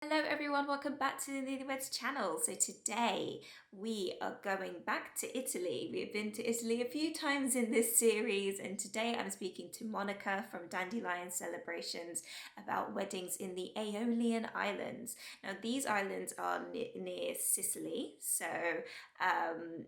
Hello everyone, welcome back to the Nulyweds channel. So today we are going back to Italy. We've been to Italy a few times in this series, and today I'm speaking to Monica from Dandelion Celebrations about weddings in the Aeolian Islands. Now these islands are near Sicily, so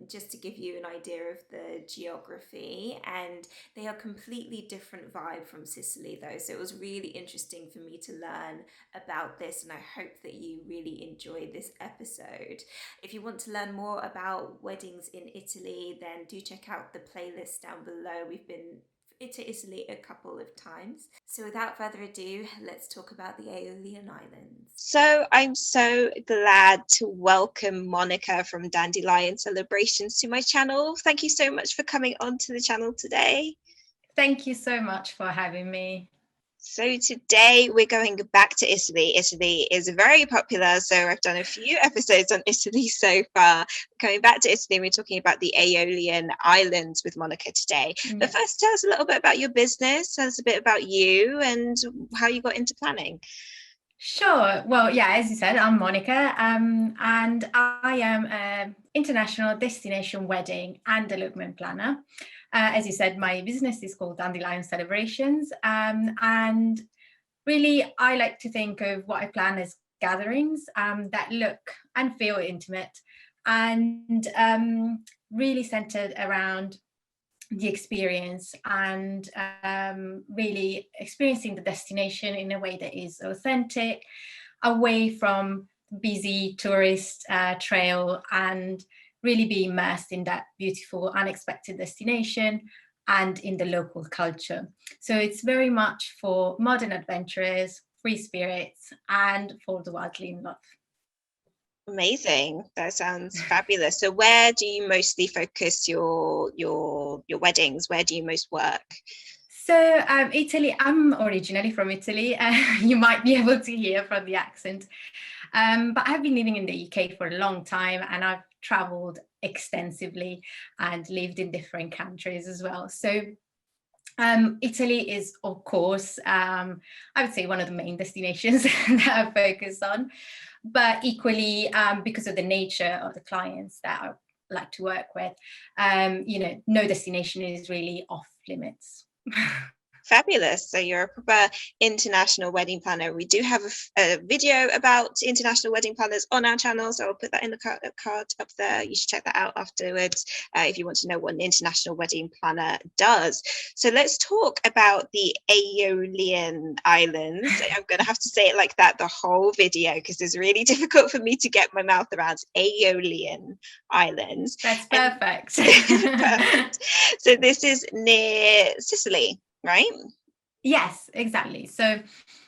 just to give you an idea of the geography, and they are completely different vibe from Sicily though, so it was really interesting for me to learn about this, and I hope that you really enjoy this episode. If you want to learn more about weddings in Italy, then do check out the playlist down below. We've been to Italy a couple of times. So without further ado, let's talk about the Aeolian Islands. So I'm so glad to welcome Monica from Dandelion Celebrations to my channel. Thank you so much for coming onto the channel today. Thank you so much for having me. So today we're going back to Italy. Italy is very popular, so I've done a few episodes on Italy so far. Coming back to Italy, we're talking about the Aeolian Islands with Monica today. Yeah. But first, tell us a little bit about your business, tell us a bit about you and how you got into planning. Sure. Well, yeah, as you said, I'm Monica, and I am an international destination wedding and elopement planner. As you said, my business is called Dandelion Celebrations, and really, I like to think of what I plan as gatherings that look and feel intimate, and really centered around the experience and really experiencing the destination in a way that is authentic, away from busy tourist trail, and really be immersed in that beautiful unexpected destination and in the local culture. So it's very much for modern adventurers, free spirits, and for the wildly in love. Amazing. That sounds fabulous. So where do you mostly focus your weddings? Where do you most work? So Italy, I'm originally from Italy. You might be able to hear from the accent. But I've been living in the UK for a long time, and I've traveled extensively and lived in different countries as well. So Italy is, of course, I would say one of the main destinations that I focus on, but equally because of the nature of the clients that I like to work with, no destination is really off limits. Fabulous. So you're a proper international wedding planner. We do have a video about international wedding planners on our channel, so I'll put that in the card up there. You should check that out afterwards if you want to know what an international wedding planner does. So let's talk about the Aeolian Islands. I'm going to have to say it like that the whole video because it's really difficult for me to get my mouth around. Aeolian Islands. That's perfect. Perfect. So this is near Sicily, right? Yes, exactly. So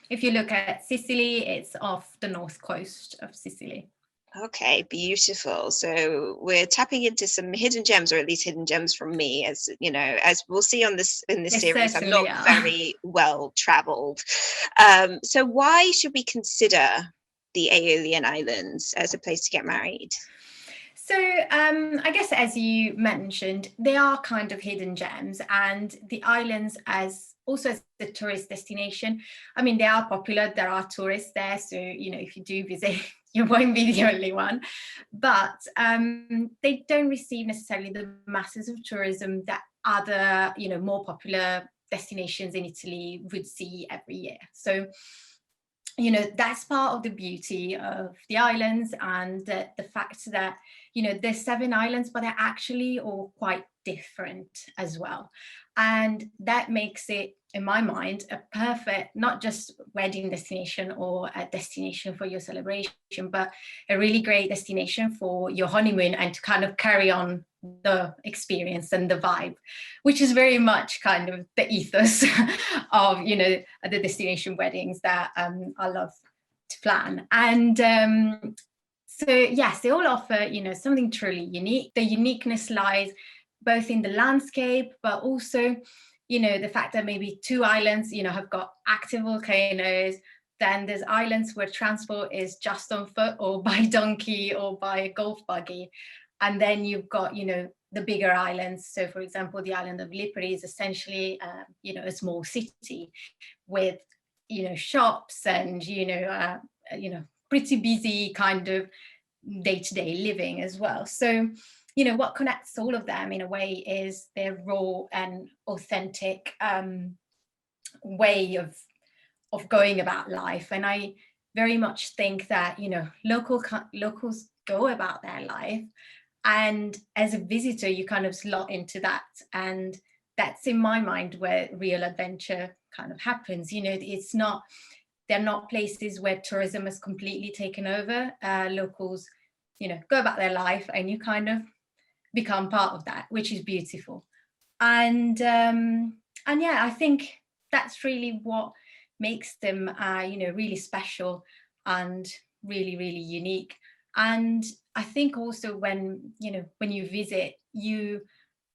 if you look at Sicily, it's off the north coast of Sicily. Okay, beautiful. So we're tapping into some hidden gems, or at least hidden gems from me, as you know, as we'll see on this in this They series. I'm certainly not are. very well traveled. So why should we consider the Aeolian Islands as a place to get married? So I guess, as you mentioned, they are kind of hidden gems, and the islands as also as a tourist destination. I mean, they are popular. There are tourists there, so if you do visit, you won't be the only one. But they don't receive necessarily the masses of tourism that other, more popular destinations in Italy would see every year. So that's part of the beauty of the islands, and the fact that there's 7 islands, but they're actually all quite different as well, and that makes it, in my mind, a perfect not just wedding destination or a destination for your celebration, but a really great destination for your honeymoon and to kind of carry on the experience and the vibe, which is very much kind of the ethos of the destination weddings that I love to plan. And so yes, they all offer something truly unique. The uniqueness lies both in the landscape, but also the fact that maybe 2 islands have got active volcanoes. Then there's islands where transport is just on foot or by donkey or by a golf buggy. And then you've got, the bigger islands. So, for example, the island of Lipari is essentially, a small city with, shops and, pretty busy kind of day-to-day living as well. So, you know, what connects all of them in a way is their raw and authentic way of going about life. And I very much think that, you know, locals go about their life, and as a visitor you kind of slot into that, and that's in my mind where real adventure kind of happens. You know, they're not places where tourism has completely taken over. Locals, you know, go about their life and you kind of become part of that, which is beautiful. And yeah, I think that's really what makes them you know, really special and really, really unique. And I think also when, you know, when you visit, you,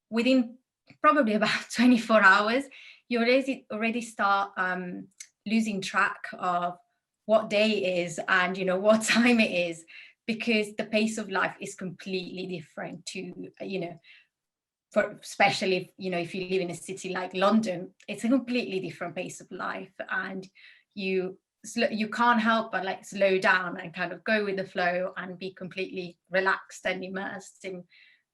within probably about 24 hours, you already start losing track of what day is and, you know, what time it is, because the pace of life is completely different to, you know, for especially if, you know, if you live in a city like London, it's a completely different pace of life, and you can't help but like slow down and kind of go with the flow and be completely relaxed and immersed in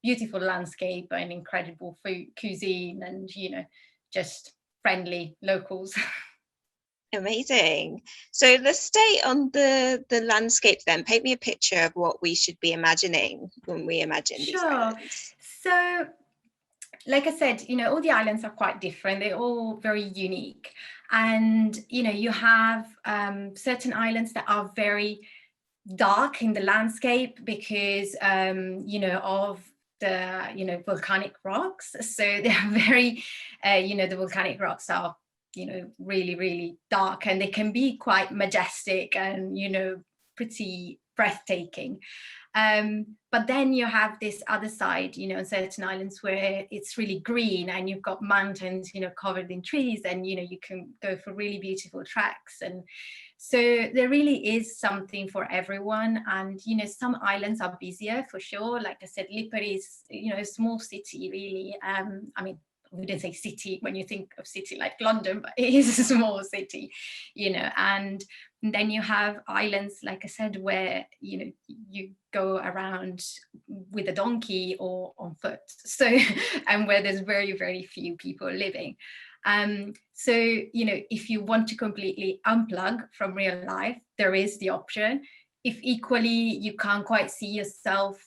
beautiful landscape and incredible food, cuisine, and, you know, just friendly locals. Amazing. So let's stay on the landscape then. Paint me a picture of what we should be imagining when we imagine these islands. So, like I said, you know, all the islands are quite different. They're all very unique. And, you know, you have certain islands that are very dark in the landscape because, you know, of the, you know, volcanic rocks. So they're very, you know, the volcanic rocks are, you know, really, really dark, and they can be quite majestic and, you know, pretty breathtaking. But then you have this other side, you know, on certain islands where it's really green and you've got mountains, you know, covered in trees, and, you know, you can go for really beautiful treks. And so there really is something for everyone. And, you know, some islands are busier for sure. Like I said, Lipari is, you know, a small city really. I mean, I wouldn't say city when you think of city like London, but it is a small city, you know. And then you have islands, like I said, where, you know, you go around with a donkey or on foot. So, and where there's very, very few people living. So, you know, if you want to completely unplug from real life, there is the option. If equally you can't quite see yourself,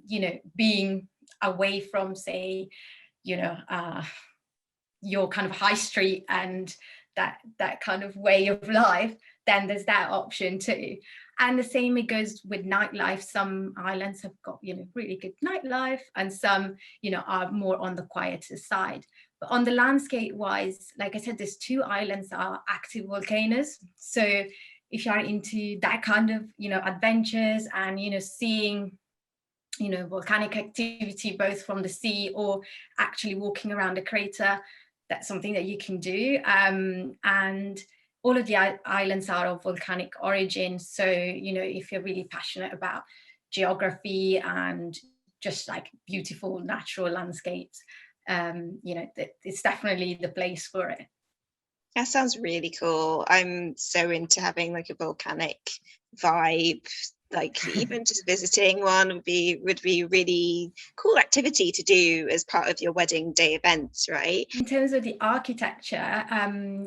you know, being away from, say, you know, your kind of high street and that kind of way of life, then there's that option too. And the same, it goes with nightlife. Some islands have got, you know, really good nightlife, and some, you know, are more on the quieter side. But on the landscape wise, like I said, there's 2 islands are active volcanoes. So if you are into that kind of, you know, adventures and, you know, seeing, you know, volcanic activity both from the sea or actually walking around a crater, that's something that you can do. And all of the islands are of volcanic origin. So, you know, if you're really passionate about geography and just like beautiful natural landscapes, you know, it's definitely the place for it. That sounds really cool. I'm so into having like a volcanic vibe. Like even just visiting one would be really cool activity to do as part of your wedding day events, right? In terms of the architecture,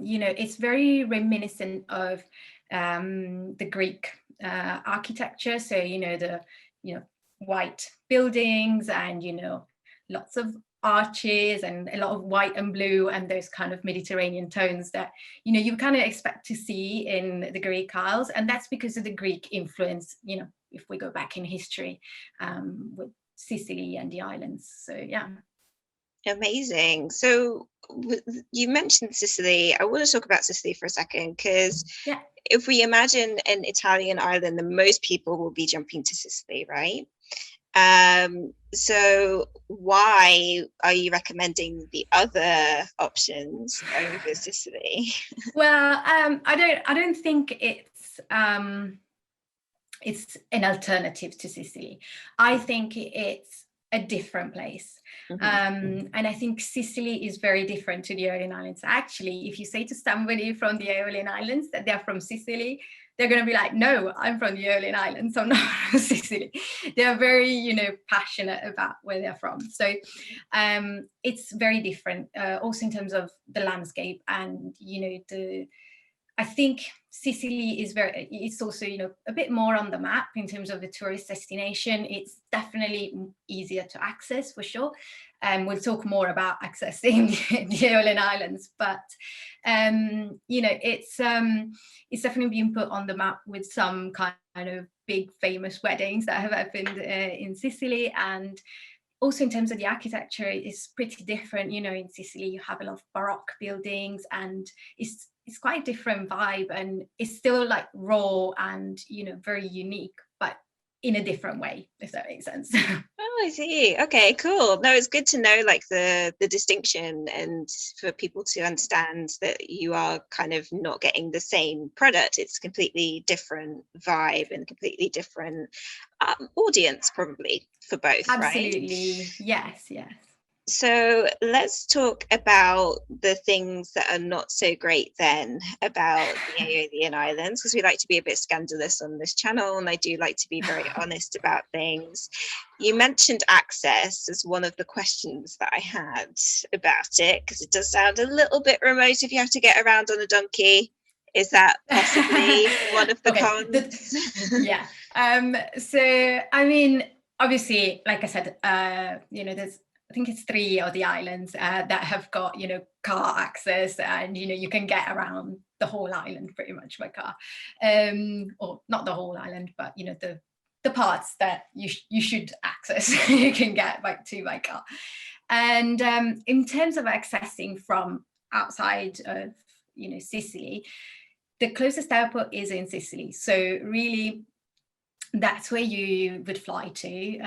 you know, it's very reminiscent of the Greek architecture. So, you know, the, you know, white buildings and, you know, lots of arches and a lot of white and blue and those kind of Mediterranean tones that, you know, you kind of expect to see in the Greek Isles. And that's because of the Greek influence, you know, if we go back in history with Sicily and the islands. So, yeah. Amazing. So you mentioned Sicily. I want to talk about Sicily for a second, because yeah, if we imagine an Italian island, then most people will be jumping to Sicily, right? So why are you recommending the other options over Sicily? well, I don't think it's an alternative to Sicily. I think it's a different place. And I think Sicily is very different to the Aeolian Islands. Actually, if you say to somebody from the Aeolian Islands that they're from Sicily, they're going to be like, no, I'm from the Aeolian Islands, I'm not from Sicily. They're very, you know, passionate about where they're from. So it's very different, also in terms of the landscape and, you know, I think Sicily is it's also, you know, a bit more on the map in terms of the tourist destination. It's definitely easier to access for sure. We'll talk more about accessing the Aeolian Islands, but you know, it's definitely been put on the map with some kind of big famous weddings that have happened in Sicily. And also in terms of the architecture, it's pretty different. You know, in Sicily you have a lot of Baroque buildings, and it's quite a different vibe, and it's still like raw and, you know, very unique, but in a different way, if that makes sense. Oh, I see. Okay, cool. No, it's good to know like the distinction, and for people to understand that you are kind of not getting the same product. It's completely different vibe and completely different audience probably for both, Absolutely. right? Yes, yes. So let's talk about the things that are not so great then about the Aeolian Islands, because we like to be a bit scandalous on this channel, and I do like to be very honest about things. You mentioned access as one of the questions that I had about it, because it does sound a little bit remote if you have to get around on a donkey. Is that possibly one of the cons? Yeah. So, I mean, obviously, like I said, you know, I think it's 3 of the islands that have got, you know, car access, and, you know, you can get around the whole island pretty much by car, or not the whole island, but, you know, the parts that you should access, you can get by car. And in terms of accessing from outside of, you know, Sicily, the closest airport is in Sicily. So really, that's where you would fly to,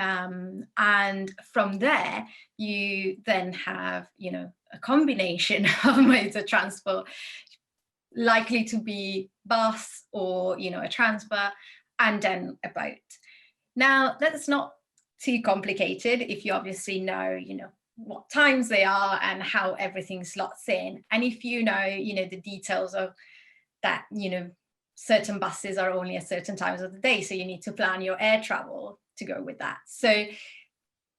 and from there you then have, you know, a combination of modes of transport, likely to be bus or, you know, a transfer, and then a boat. Now that's not too complicated if you obviously know, you know, what times they are and how everything slots in, and if you know, you know, the details of that, you know, certain buses are only at certain times of the day, so you need to plan your air travel to go with that. So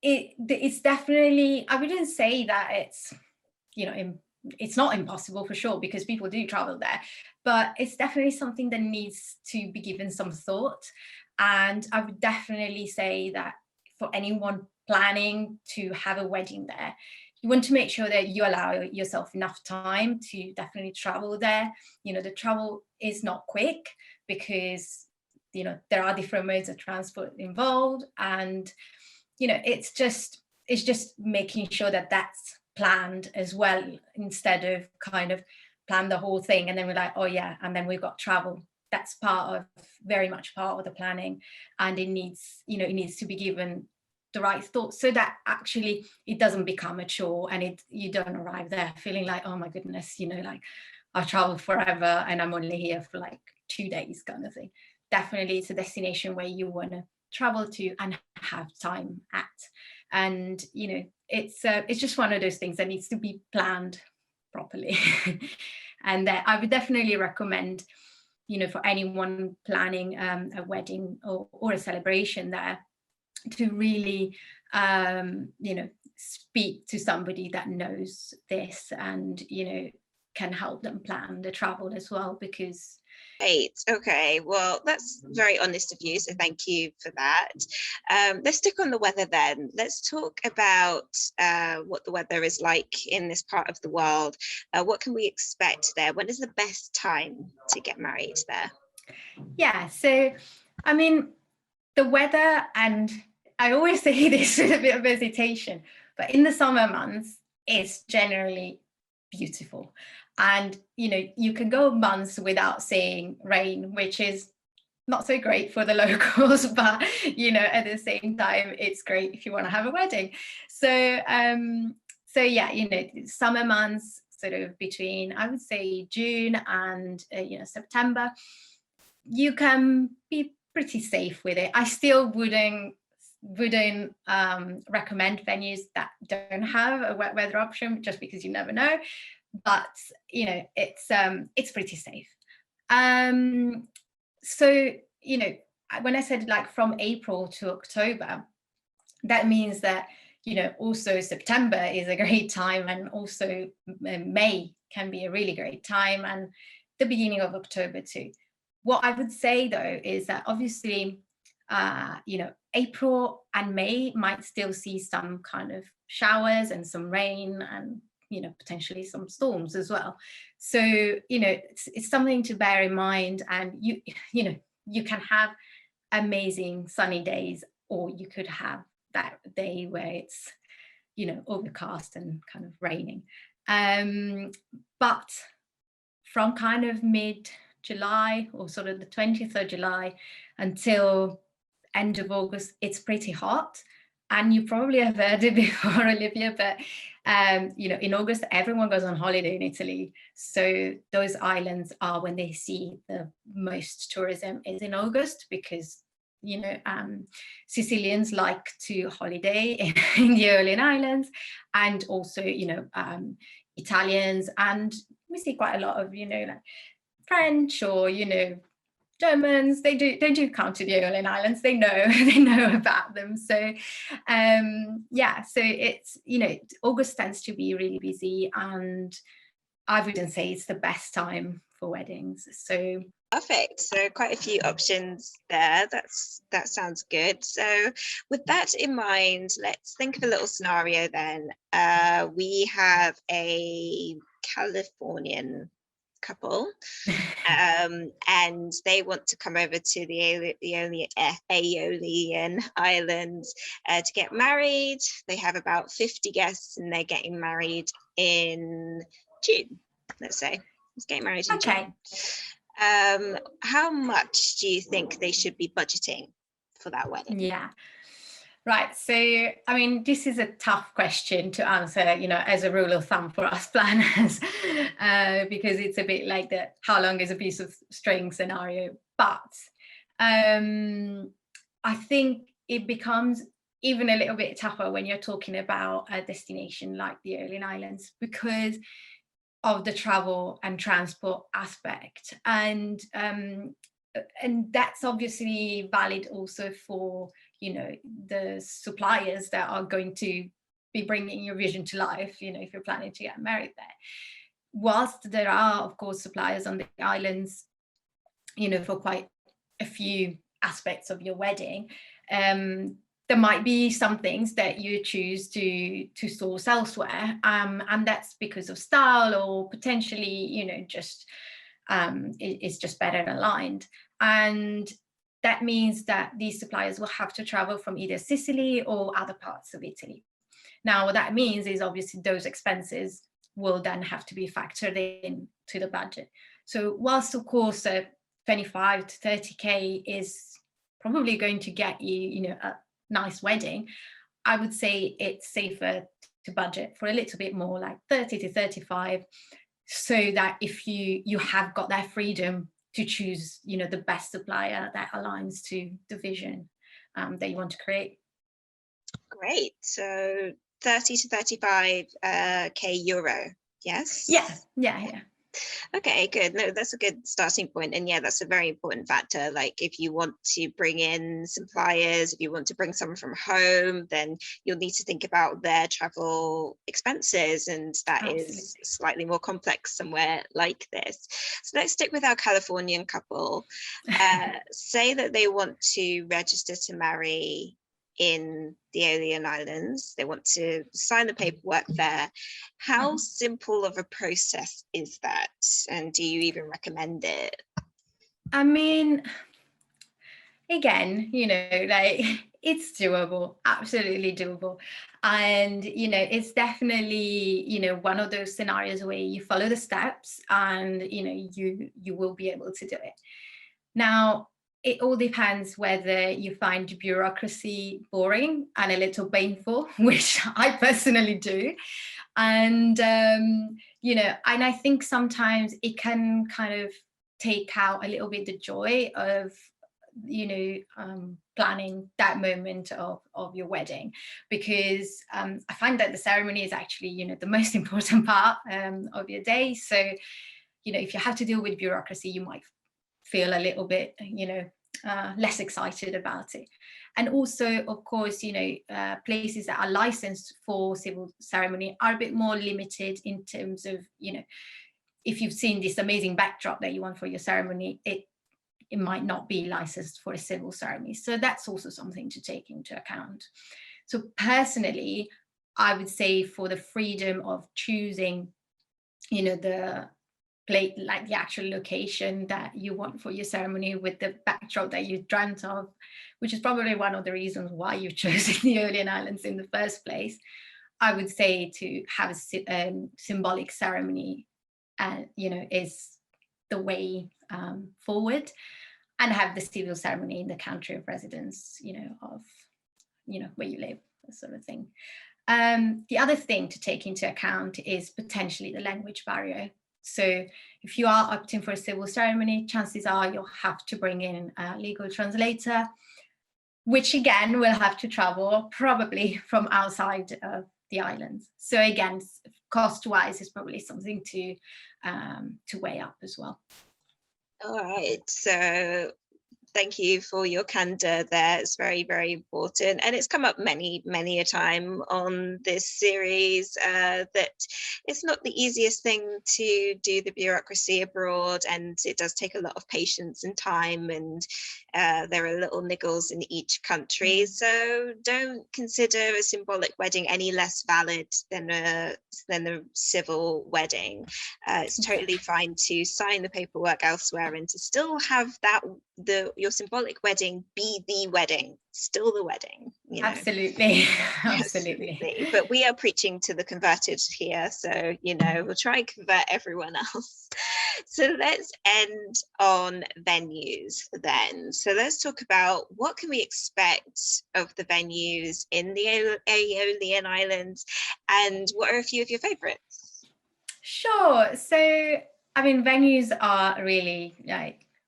it's definitely, I wouldn't say that it's, you know, it's not impossible for sure, because people do travel there, but it's definitely something that needs to be given some thought. And I would definitely say that for anyone planning to have a wedding there, you want to make sure that you allow yourself enough time to definitely travel there. You know, the travel is not quick, because, you know, there are different modes of transport involved, and, you know, it's just making sure that that's planned as well, instead of kind of plan the whole thing and then we're like, oh yeah, and then we've got travel. That's very much part of the planning, and it needs, you know, it needs to be given the right thought, so that actually it doesn't become a chore, and you don't arrive there feeling like, oh my goodness, you know, like I traveled forever and I'm only here for like 2 days kind of thing. Definitely it's a destination where you want to travel to and have time at, and, you know, it's just one of those things that needs to be planned properly. And that I would definitely recommend, you know, for anyone planning a wedding or a celebration there, to really, you know, speak to somebody that knows this, and, you know, can help them plan the travel as well, because Great. Okay. Well, that's very honest of you. So thank you for that. Let's stick on the weather then. Let's talk about what the weather is like in this part of the world. What can we expect there? When is the best time to get married there? Yeah. So, I mean, the weather, and I always say this with a bit of hesitation, but in the summer months, it's generally beautiful. And, you know, you can go months without seeing rain, which is not so great for the locals, but, you know, at the same time, it's great if you want to have a wedding. So, so yeah, you know, summer months, sort of between, I would say, June and, you know, September, you can be pretty safe with it. I still wouldn't recommend venues that don't have a wet weather option, just because you never know. But, you know, it's pretty safe. So, you know, when I said like from April to October, that means that, you know, also September is a great time, and also May can be a really great time, and the beginning of October too. What I would say though is that obviously, you know, April and May might still see some kind of showers and some rain, and, you know, potentially some storms as well. So, you know, it's something to bear in mind. And you know, you can have amazing sunny days, or you could have that day where it's, you know, overcast and kind of raining. But from kind of mid-July, or sort of the 20th of July until end of August, it's pretty hot. And you probably have heard it before, Olivia, but you know, in August, everyone goes on holiday in Italy. So those islands are when they see the most tourism is in August, because, you know, Sicilians like to holiday in the Aeolian Islands, and also, you know, Italians, and we see quite a lot of, you know, like French, or, you know, Germans. They do come to the Aeolian Islands. They know about them. So yeah, so it's, you know, August tends to be really busy, and I wouldn't say it's the best time for weddings. So perfect. So quite a few options there. That sounds good. So with that in mind, let's think of a little scenario then. We have a Californian couple, and they want to come over to the Aeolian Islands to get married. They have about 50 guests, and they're getting married in June, let's say. It's getting married in okay. June. How much do you think they should be budgeting for that wedding? Yeah. Right. So, I mean, this is a tough question to answer, you know, as a rule of thumb for us planners, because it's a bit like the how long is a piece of string scenario. But I think it becomes even a little bit tougher when you're talking about a destination like the Aeolian Islands, because of the travel and transport aspect. And that's obviously valid also for, you know, the suppliers that are going to be bringing your vision to life, you know, if you're planning to get married there. Whilst there are, of course, suppliers on the islands, you know, for quite a few aspects of your wedding, there might be some things that you choose to source elsewhere, and that's because of style, or potentially, you know, just it's just better aligned. And that means that these suppliers will have to travel from either Sicily or other parts of Italy. Now, what that means is obviously those expenses will then have to be factored in to the budget. So whilst, of course, 25 to 30K is probably going to get you, you know, a nice wedding, I would say it's safer to budget for a little bit more, like 30 to 35, so that if you have got that freedom to choose, you know, the best supplier that aligns to the vision that you want to create. Great. So 30 to 35K euro. Yes. Yeah. Okay, good. No, that's a good starting point. And yeah, that's a very important factor. Like if you want to bring in suppliers, if you want to bring someone from home, then you'll need to think about their travel expenses. And that Absolutely. is slightly more complex somewhere like this. So let's stick with our Californian couple. Say that they want to register to marry in the Aeolian Islands. They want to sign the paperwork there. How simple of a process is that? And do you even recommend it? I mean, again, you know, like it's doable, absolutely doable. And, you know, it's definitely, you know, one of those scenarios where you follow the steps and, you know, you will be able to do it. Now, it all depends whether you find bureaucracy boring and a little painful, which I personally do. And, you know, and I think sometimes it can kind of take out a little bit the joy of, you know, planning that moment of your wedding, because I find that the ceremony is actually, you know, the most important part of your day. So, you know, if you have to deal with bureaucracy, you might feel a little bit, less excited about it. And also, of course, places that are licensed for civil ceremony are a bit more limited in terms of, if you've seen this amazing backdrop that you want for your ceremony, it might not be licensed for a civil ceremony. So that's also something to take into account. So personally, I would say for the freedom of choosing, the place, like the actual location that you want for your ceremony with the backdrop that you dreamt of, which is probably one of the reasons why you've chosen the Aeolian Islands in the first place, I would say to have a symbolic ceremony, is the way forward, and have the civil ceremony in the country of residence, of where you live, that sort of thing. The other thing to take into account is potentially the language barrier. So if you are opting for a civil ceremony, chances are you'll have to bring in a legal translator, which again will have to travel probably from outside of the islands. So again, cost-wise is probably something to weigh up as well. All right, so thank you for your candor there. It's very, very important. And it's come up many, many a time on this series that it's not the easiest thing to do the bureaucracy abroad, and it does take a lot of patience and time, and there are little niggles in each country. So don't consider a symbolic wedding any less valid than a civil wedding. It's totally fine to sign the paperwork elsewhere and to still have your symbolic wedding be the wedding, still the wedding. Absolutely. But we are preaching to the converted here, so we'll try and convert everyone else. So let's end on venues then. So let's talk about what can we expect of the venues in the Aeolian Islands, and what are a few of your favorites? Sure. So venues are really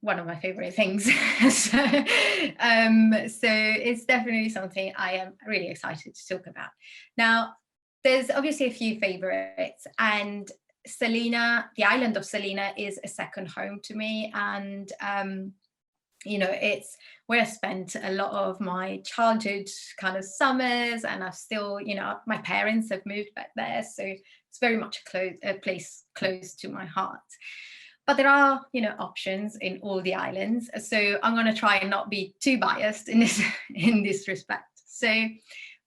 one of my favorite things. So it's definitely something I am really excited to talk about. Now, there's obviously a few favorites, and Salina, the island of Salina, is a second home to me, and it's where I spent a lot of my childhood kind of summers, and I've still, my parents have moved back there, so it's very much a place close to my heart. But there are, options in all the islands. So I'm going to try and not be too biased in this respect.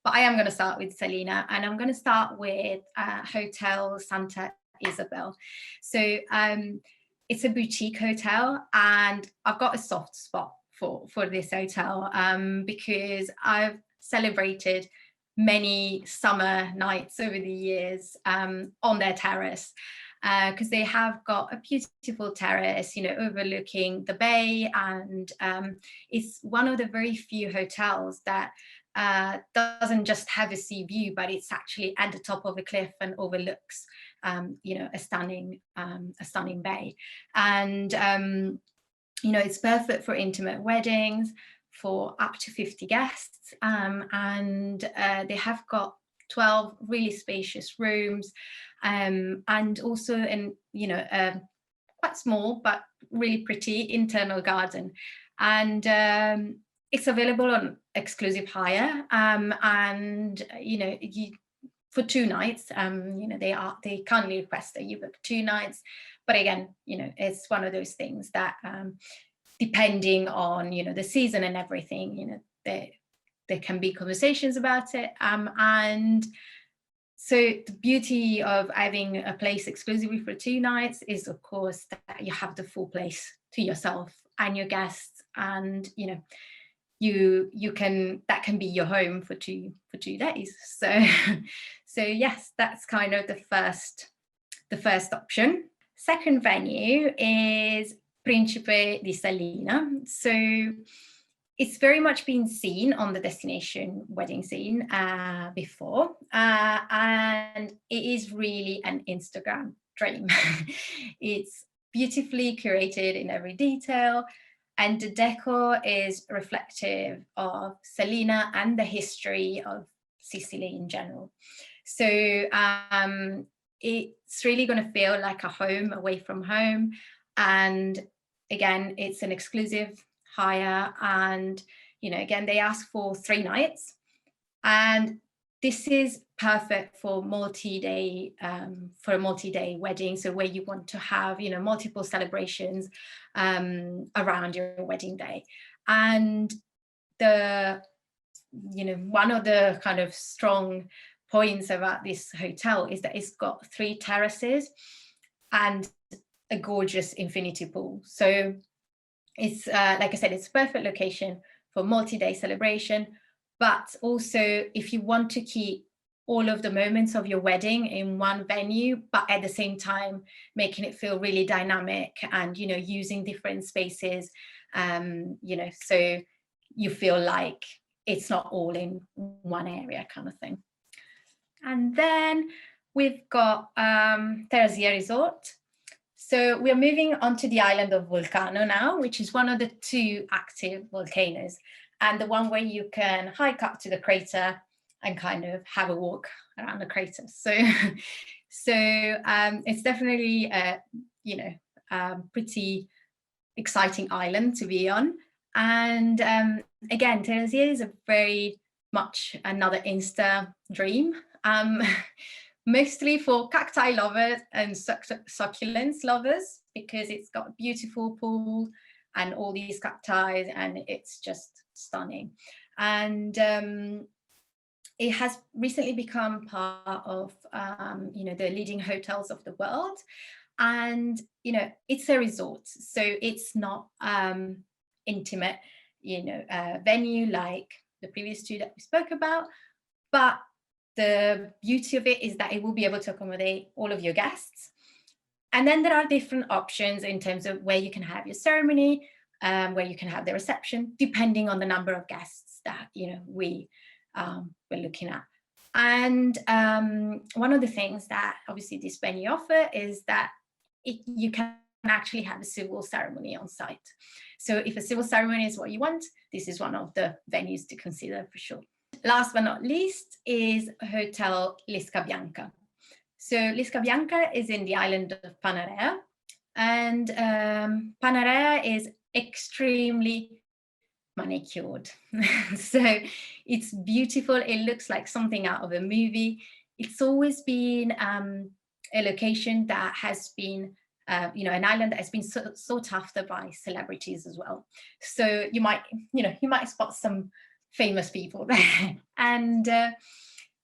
But I am going to start with Salina, and I'm going to start with Hotel Santa Isabel. So it's a boutique hotel, and I've got a soft spot for this hotel because I've celebrated many summer nights over the years on their terrace. Because they have got a beautiful terrace, overlooking the bay, and it's one of the very few hotels that doesn't just have a sea view, but it's actually at the top of a cliff and overlooks, a stunning bay. And it's perfect for intimate weddings for up to 50 guests, and they have got 12 really spacious rooms, and also quite small but really pretty internal garden, and it's available on exclusive hire, and for 2 nights, they kindly request that you book 2 nights, but again, it's one of those things that depending on the season and everything, there can be conversations about it, and so the beauty of having a place exclusively for 2 nights is, of course, that you have the full place to yourself and your guests, and that can be your home for 2 days. So yes, that's kind of the first option. Second venue is Principe di Salina. So it's very much been seen on the destination wedding scene before, and it is really an Instagram dream. It's beautifully curated in every detail, and the decor is reflective of Salina and the history of Sicily in general. So it's really going to feel like a home away from home, and again, it's an exclusive hire, and again, they ask for 3 nights, and this is perfect for multi-day wedding, so where you want to have multiple celebrations around your wedding day. And one of the kind of strong points about this hotel is that it's got 3 terraces and a gorgeous infinity pool. So it's like I said, it's a perfect location for multi-day celebration, but also if you want to keep all of the moments of your wedding in one venue, but at the same time making it feel really dynamic and using different spaces, so you feel like it's not all in one area kind of thing. And then we've got Terrazia Resort. So we're moving on to the island of Vulcano now, which is one of the 2 active volcanoes, and the one where you can hike up to the crater and kind of have a walk around the crater. So it's definitely a pretty exciting island to be on. And again, Terrazia is a very much another Insta dream, mostly for cacti lovers and succulents lovers, because it's got a beautiful pool and all these cacti, and it's just stunning. And it has recently become part of the leading hotels of the world, and it's a resort, so it's not intimate venue like the previous 2 that we spoke about, but the beauty of it is that it will be able to accommodate all of your guests. And then there are different options in terms of where you can have your ceremony, where you can have the reception, depending on the number of guests that we're looking at. And one of the things that obviously this venue offer is that you can actually have a civil ceremony on site. So if a civil ceremony is what you want, this is one of the venues to consider for sure. Last but not least is Hotel Lisca Bianca. So Lisca Bianca is in the island of Panarea, and Panarea is extremely manicured. So it's beautiful. It looks like something out of a movie. It's always been a location that has been an island that has been sought after by celebrities as well. So you might spot some famous people there. And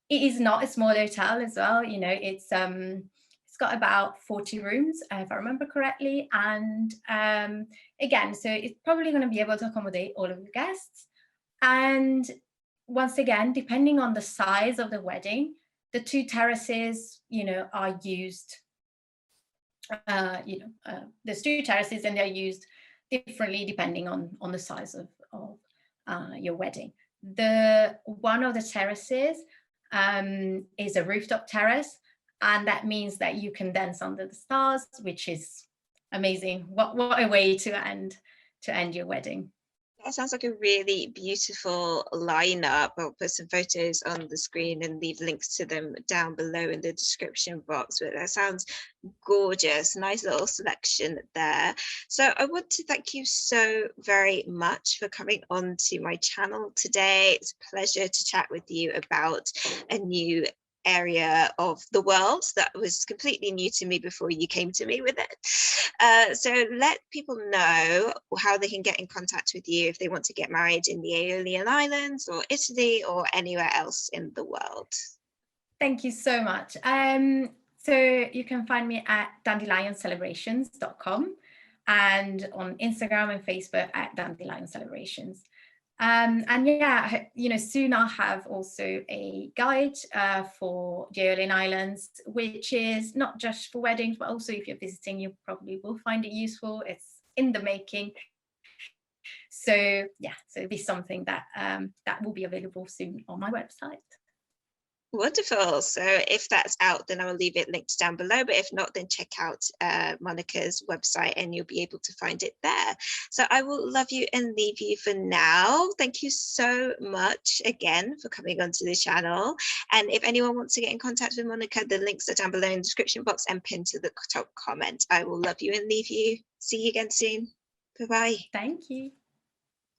it is not a small hotel as well. It's got about 40 rooms, if I remember correctly. And again, so it's probably going to be able to accommodate all of the guests. And once again, depending on the size of the wedding, the 2 terraces, are used. There's 2 terraces, and they're used differently depending on the size of your wedding. One of the terraces is a rooftop terrace, and that means that you can dance under the stars, which is amazing. What a way to end your wedding. That sounds like a really beautiful lineup. I'll put some photos on the screen and leave links to them down below in the description box. But that sounds gorgeous. Nice little selection there. So I want to thank you so very much for coming on to my channel today. It's a pleasure to chat with you about a new area of the world that was completely new to me before you came to me with it. So let people know how they can get in contact with you if they want to get married in the Aeolian Islands or Italy or anywhere else in the world. Thank you so much. So you can find me at dandelioncelebrations.com and on Instagram and Facebook at Dandelion Celebrations. And yeah, soon I'll have also a guide for the Aeolian Islands, which is not just for weddings, but also if you're visiting, you probably will find it useful. It's in the making. So yeah, so it'll be something that that will be available soon on my website. Wonderful. So if that's out, then I will leave it linked down below. But if not, then check out Monica's website and you'll be able to find it there. So I will love you and leave you for now. Thank you so much again for coming onto the channel. And if anyone wants to get in contact with Monica, the links are down below in the description box and pinned to the top comment. I will love you and leave you. See you again soon. Bye-bye. Thank you.